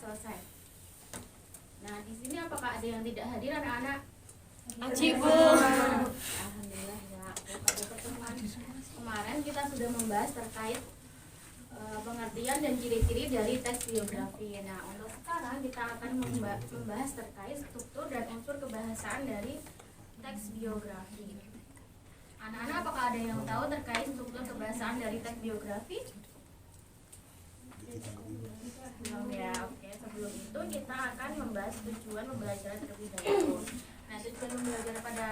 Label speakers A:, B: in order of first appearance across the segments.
A: selesai. Nah, di sini apakah ada yang tidak hadir anak-anak?
B: Ibu.
A: Alhamdulillah ya. Pada pertemuan kemarin kita sudah membahas terkait pengertian dan ciri-ciri dari teks biografi. Nah, untuk sekarang kita akan membahas terkait struktur dan unsur kebahasaan dari teks biografi. Anak-anak, apakah ada yang tahu terkait struktur kebahasaan dari teks biografi? Belum ya, oke. Sebelum itu kita akan membahas tujuan pembelajaran terlebih dahulu. Nah, tujuan pembelajaran pada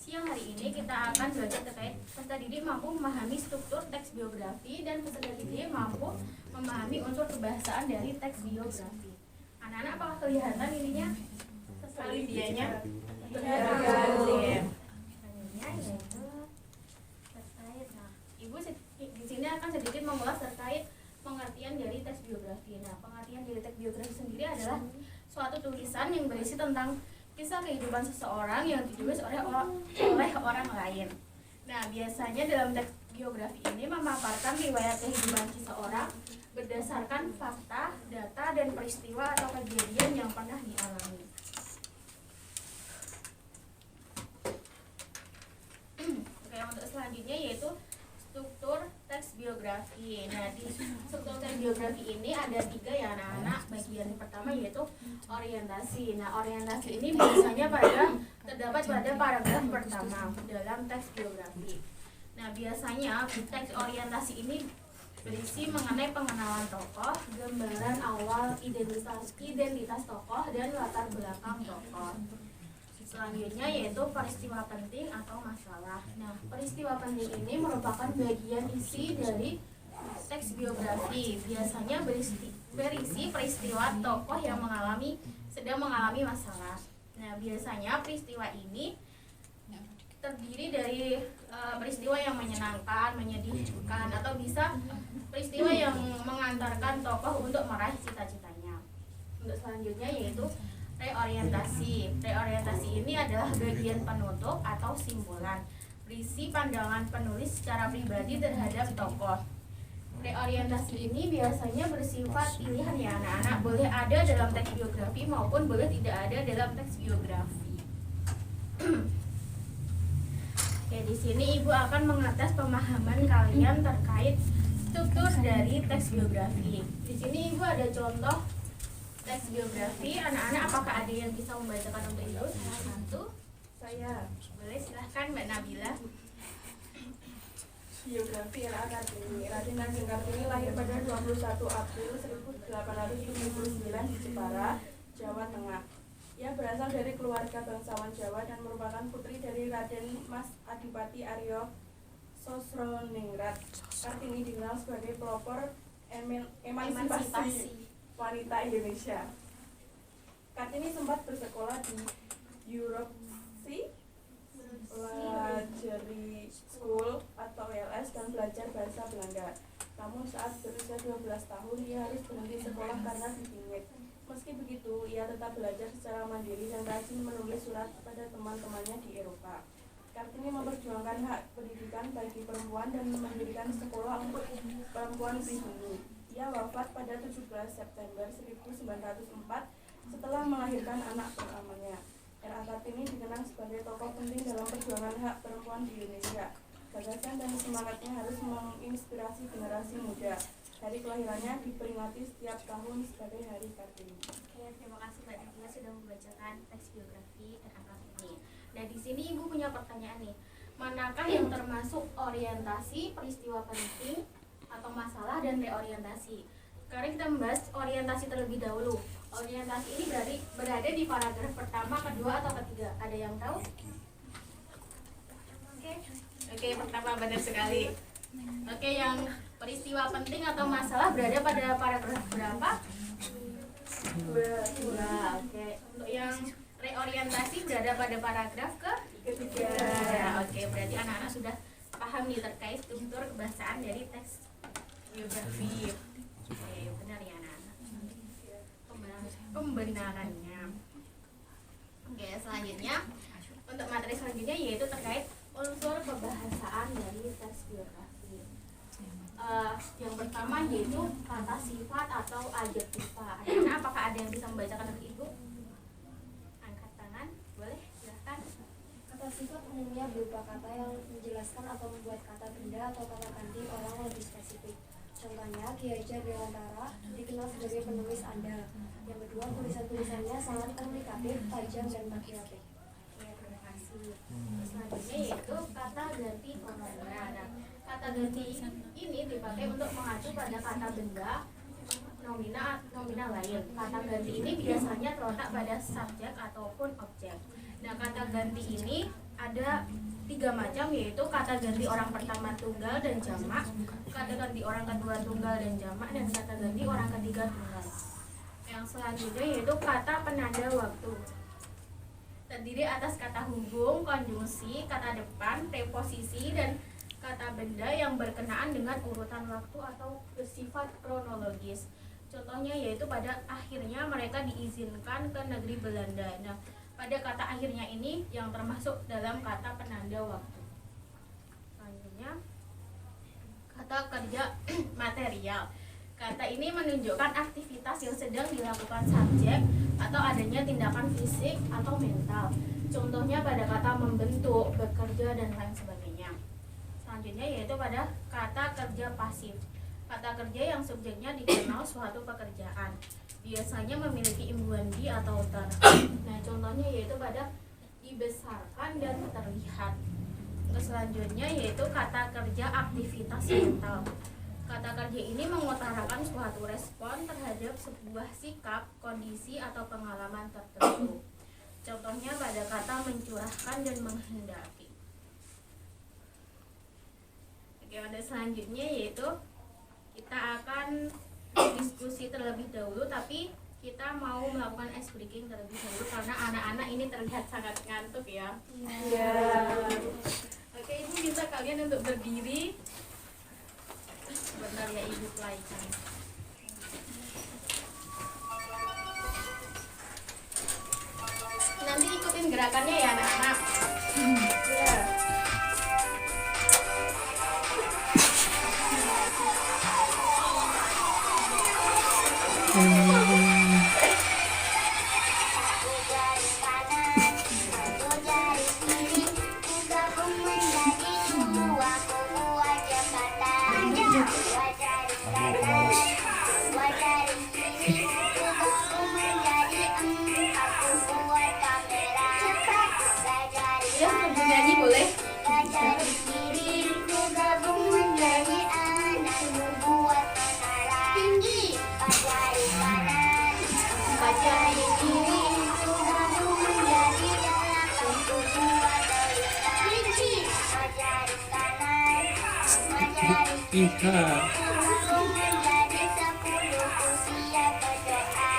A: siang hari ini kita akan belajar terkait peserta didik mampu memahami struktur teks biografi dan peserta didik mampu memahami unsur kebahasaan dari teks biografi. Anak-anak, apakah kelihatan ininya? Sekali dianya? Yaitu terkait. Nah, Ibu di sini akan sedikit mengulas terkait pengertian dari teks biografi. Nah, pengertian dari teks biografi sendiri adalah suatu tulisan yang berisi tentang kisah kehidupan seseorang yang ditulis oleh orang lain. Nah, biasanya dalam teks biografi ini memaparkan riwayat kehidupan seseorang berdasarkan fakta, data, dan peristiwa atau kejadian yang pernah dialami. Oke, untuk selanjutnya yaitu struktur teks biografi. Nah, di struktur teks biografi ini ada 3 ya anak-anak. Bagian pertama yaitu orientasi. Nah, orientasi ini biasanya terdapat pada paragraf pertama dalam teks biografi. Nah, biasanya teks orientasi ini berisi mengenai pengenalan tokoh, gambaran awal identitas tokoh, dan latar belakang tokoh. Selanjutnya yaitu peristiwa penting atau masalah. Nah, peristiwa penting ini merupakan bagian isi dari teks biografi. Biasanya berisi peristiwa tokoh yang sedang mengalami masalah. Nah, biasanya peristiwa ini terdiri dari peristiwa yang menyenangkan, menyedihkan, atau bisa peristiwa yang mengantarkan tokoh untuk meraih cita-citanya. Untuk selanjutnya yaitu reorientasi. Reorientasi ini adalah bagian penutup atau simpulan, berisi pandangan penulis secara pribadi terhadap tokoh. Reorientasi ini biasanya bersifat pilihan ya anak-anak, boleh ada dalam teks biografi maupun boleh tidak ada dalam teks biografi. Oke, di sini Ibu akan mengetes pemahaman kalian terkait struktur dari teks biografi. Di sini Ibu ada contoh teks biografi. Anak-anak, apakah ada yang bisa membacakan untuk Ibu? Satu.
C: Saya.
A: Boleh, silahkan Mbak Nabila.
C: Biografi R.A. Kartini. Raden Ajeng Kartini lahir pada 21 April 1879 di Jepara, Jawa Tengah. Ia berasal dari keluarga bangsawan Jawa dan merupakan putri dari Raden Mas Adipati Aryo Sosroningrat. Kartini dikenal sebagai pelopor emansipasi wanita Indonesia. Kartini sempat bersekolah di Europe Library School atau LS dan belajar bahasa Belanda. Namun saat berusia 12 tahun ia harus berhenti sekolah karena dipingit. Meski begitu, ia tetap belajar secara mandiri dan rajin menulis surat pada teman-temannya di Eropa. Kartini memperjuangkan hak pendidikan bagi perempuan dan mendirikan sekolah untuk perempuan pribumi. Ia wafat pada 17 September 1904 setelah melahirkan anak pertamanya. R.A. Kartini dikenal sebagai tokoh penting dalam perjuangan hak perempuan di Indonesia. Gagasan dan semangatnya harus menginspirasi generasi muda. Hari kelahirannya diperingati setiap tahun sebagai Hari Kartini.
A: Oke, terima kasih Mbak Nabila sudah membacakan teks biografi R.A. Kartini. Nah, di sini Ibu punya pertanyaan nih. Manakah yang termasuk orientasi, peristiwa penting, atau masalah, dan reorientasi? Sekarang kita membahas orientasi terlebih dahulu. Orientasi ini berada di paragraf pertama, kedua, atau ketiga? Ada yang tahu? Oke, pertama benar sekali. Oke, yang peristiwa penting atau masalah berada pada paragraf berapa? Dua. Oke, untuk yang reorientasi berada pada paragraf ketiga. Oke, berarti anak-anak sudah paham nih terkait struktur kebahasaan dari teks biografi. Oke, benar ya anak-anak. Pembenarannya. Oke, selanjutnya untuk materi selanjutnya yaitu terkait unsur kebahasaan dari teks biografi. Yang pertama yaitu kata sifat atau adjektiva. Anak-anak, apakah ada yang bisa membacakan dari Ibu? Angkat tangan, boleh, silahkan.
B: Kata sifat umumnya berupa kata yang menjelaskan atau membuat kata benda atau kata ganti orang lebih spesifik. Contohnya, Ki Hajar Dewantara dikenal sebagai penulis andal. Yang kedua, tulisan-tulisannya sangat komunikatif, tajam, dan patriotik.
A: Ya, terima kasih. Selanjutnya yaitu kata ganti pronomen. Nah, kata ganti ini dipakai untuk mengacu pada kata benda, nominal lain. Kata ganti ini biasanya terletak pada subjek ataupun objek. Nah, kata ganti ini ada 3 macam, yaitu kata ganti orang pertama tunggal dan jamak, kata ganti orang kedua tunggal dan jamak, dan kata ganti orang ketiga tunggal. Yang selanjutnya yaitu kata penanda waktu. Terdiri atas kata hubung, konjungsi, kata depan, preposisi, dan kata benda yang berkenaan dengan urutan waktu atau bersifat kronologis. Contohnya yaitu pada akhirnya mereka diizinkan ke negeri Belanda. Nah, pada kata akhirnya ini yang termasuk dalam kata penanda waktu. Selanjutnya kata kerja material. Kata ini menunjukkan aktivitas yang sedang dilakukan subjek atau adanya tindakan fisik atau mental. Contohnya pada kata membentuk, bekerja, dan lain sebagainya. Selanjutnya yaitu pada kata kerja pasif. Kata kerja yang subjeknya dikenal suatu pekerjaan, biasanya memiliki imbuhan di atau ter. Nah, contohnya yaitu pada dibesarkan dan terlihat. Selanjutnya yaitu kata kerja aktivitas mental. Kata kerja ini mengutarakan suatu respon terhadap sebuah sikap, kondisi, atau pengalaman tertentu. Contohnya pada kata mencurahkan dan menghendaki. Oke, pada selanjutnya yaitu kita akan diskusi terlebih dahulu, tapi kita mau melakukan ice breaking terlebih dahulu karena anak-anak ini terlihat sangat ngantuk ya.
C: Iya.
A: Oke, Ibu minta kalian untuk berdiri. Sebentar ya, Ibu pelajaran. Nanti ikutin gerakannya ya anak-anak.
C: Iya.
A: Ya, sambil nyanyi boleh.
D: Iya.
E: Tinggi jari kanan, jari kiri, jari dapat kuat terlihat. Tinggi jari kanan, jari kiri, bangun menjadi 10 siap berdoa.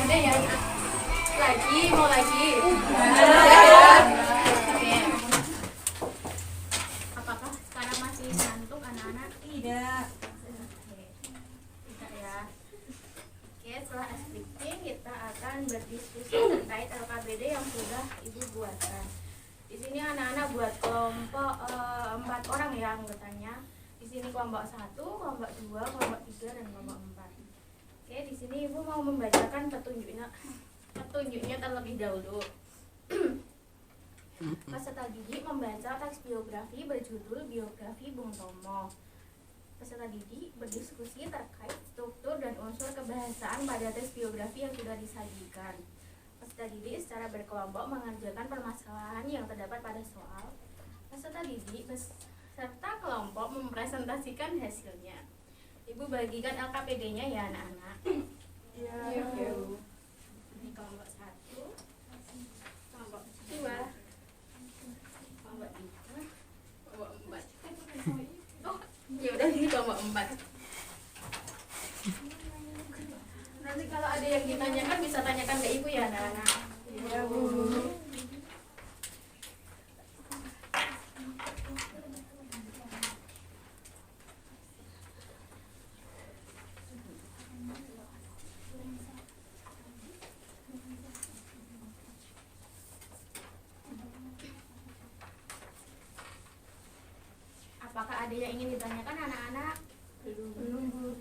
A: Udah ya. Lagi, mau lagi? Oke. Apakah sekarang masih ngantuk anak-anak?
C: Tidak.
A: Oke. Tidak ya. Oke, setelah speaking kita akan berdiskusi terkait LKBD yang sudah Ibu buatkan. Di sini anak-anak buat kelompok 4 orang ya anggotanya. Di sini kelompok 1, kelompok 2, kelompok 3, dan kelompok 4. Oke, di sini Ibu mau membacakan petunjuknya terlebih dahulu. Peserta didik membaca teks biografi berjudul Biografi Bung Tomo. peserta didik berdiskusi terkait struktur dan unsur kebahasaan pada teks biografi yang sudah disajikan. Peserta didik secara berkelompok mengerjakan permasalahan yang terdapat pada soal. Peserta didik beserta kelompok mempresentasikan hasilnya. Ibu bagikan LKPD-nya ya anak-anak.
C: Iya.
A: Ini kelompok 1, kelompok 2, kelompok 3, kelompok 4. Oh, ya udah ini kelompok 4. Nanti kalau ada yang ditanyakan bisa tanyakan ke ibu ya anak-anak.
C: Iya, Bu.
A: Apakah ada yang ingin ditanyakan anak-anak?
C: Belum, Bu.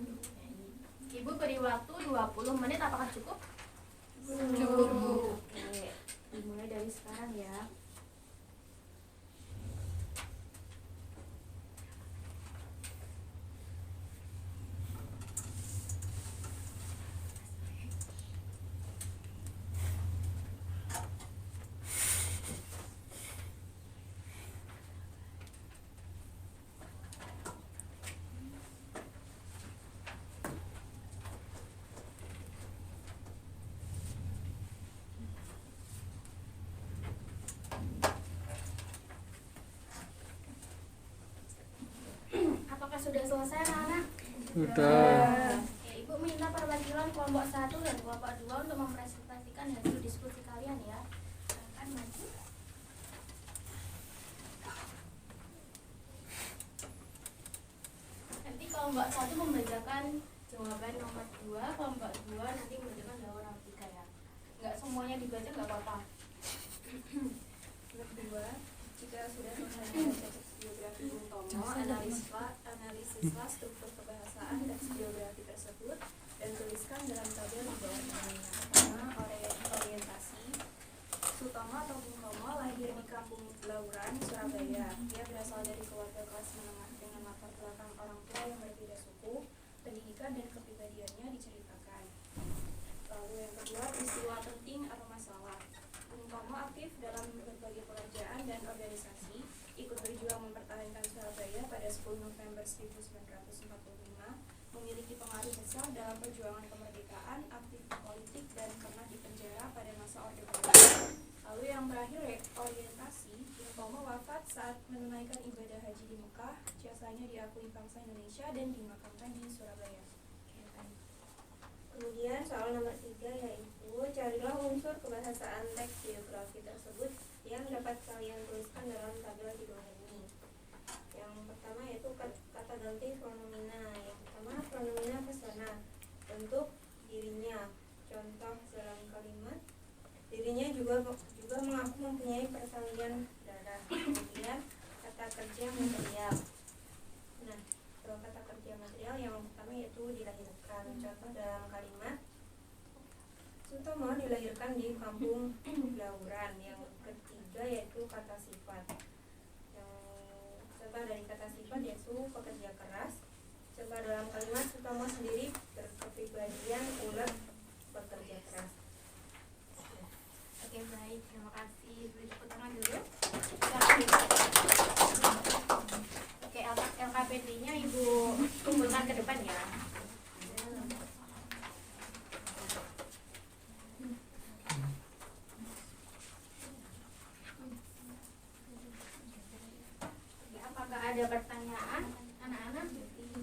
A: Ibu beri waktu 20 menit, apakah cukup?
C: Cukup.
A: Oke, dimulai dari sekarang ya. Apakah sudah selesai anak-anak?
D: Sudah.
A: Oke, Ibu minta perwakilan kelompok 1 dan kelompok 2 untuk mempresentasikan hasil diskusi kalian ya. Silakan maju. Nanti kelompok 1 membacakan jawaban nomor 2, kelompok 2 nanti membacakan jawaban nomor 3 ya. Enggak semuanya dibaca enggak apa-apa.
B: Nomor 2, jika sudah selesai membaca teks biografi Bung Tomo, analisislah struktur kebahasaan teks biografi tersebut dan tuliskan dalam tabel di bawahnya. Pertama, orientasi. Sutomo atau Bung Tomo lahir di Kampung Lauran, Surabaya. Dia berasal dari keluarga kelas menengah dengan latar belakang orang tua yang berbeda suku. Pendidikan dan kepribadiannya diceritakan. Lalu yang kedua, peristiwa penting atau masalah. Bung Tomo aktif dalam berbagai pekerjaan dan organisasi, ikut berjuang mempertahankan Surabaya pada 10 November 1945, memiliki pengaruh besar dalam perjuangan kemerdekaan, aktif politik, dan pernah dipenjara pada masa Orde Baru. Lalu yang terakhir, orientasi. Bung Tomo wafat saat menunaikan ibadah haji di Mekah, jasanya diakui bangsa Indonesia dan dimakamkan di Surabaya.
F: Kemudian soal nomor 3 yaitu carilah unsur kebahasaan teks biografi tersebut yang dapat kalian tuliskan dalam tabel di bawah ini. Yang pertama yaitu kata ganti pronomina. Yang pertama pronomina persona, bentuk dirinya. Contoh dalam kalimat dirinya juga mengaku mempunyai persalinan darah. Kemudian kata kerja material. Nah, kata kerja material yang pertama yaitu dilahirkan. Contoh dalam kalimat Sutomo dilahirkan di Kampung Lauran. Yang ketiga yaitu kata sifat. Yang contoh dari kata sifat yaitu pekerja keras. Contoh dalam kalimat Sutomo sendiri berkepribadian ulet bekerja keras.
A: Oke, baik. Terima kasih. Beri tepuk tangan dulu. Oke, LKPD-nya Ibu kumpulkan ke depan ya. Ya, apakah ada pertanyaan anak-anak?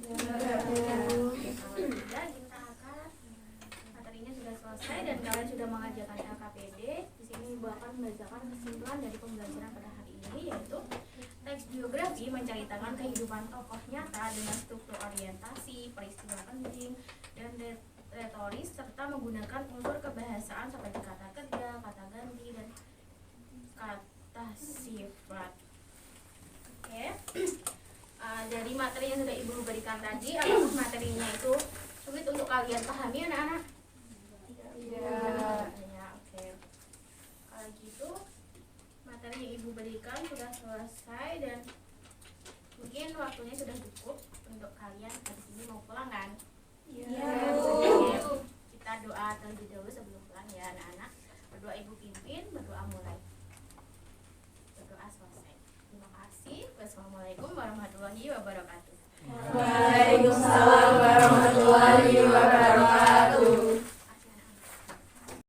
A: Kalau tidak, kita akan materinya sudah selesai dan kalian sudah mengajarkan LKPD. Di sini Ibu akan membacakan kesimpulan dari pembelajaran pada hari ini, yaitu teks biografi menceritakan kehidupan tokoh nyata dengan struktur orientasi, peristiwa penting, dan retoris serta menggunakan unsur kebahasaan seperti kata kerja, kata ganti, dan kata sifat. Oke. Dari materi yang sudah Ibu berikan tadi, apakah materinya itu sulit untuk kalian pahami anak-anak?
C: Iya.
A: Ya, oke. Kalau gitu materi yang Ibu berikan sudah selesai dan mungkin waktunya sudah cukup untuk kalian habis ini mau pulang kan?
C: Iya.
A: Oke, kita doa terlebih dahulu sebelum pulang ya anak-anak. Berdoa ibu pimpin, berdoa mulai. Berdoa selesai. Terima kasih. Wassalamualaikum warahmatullahi wabarakatuh.
C: Waalaikumsalam warahmatullahi wabarakatuh.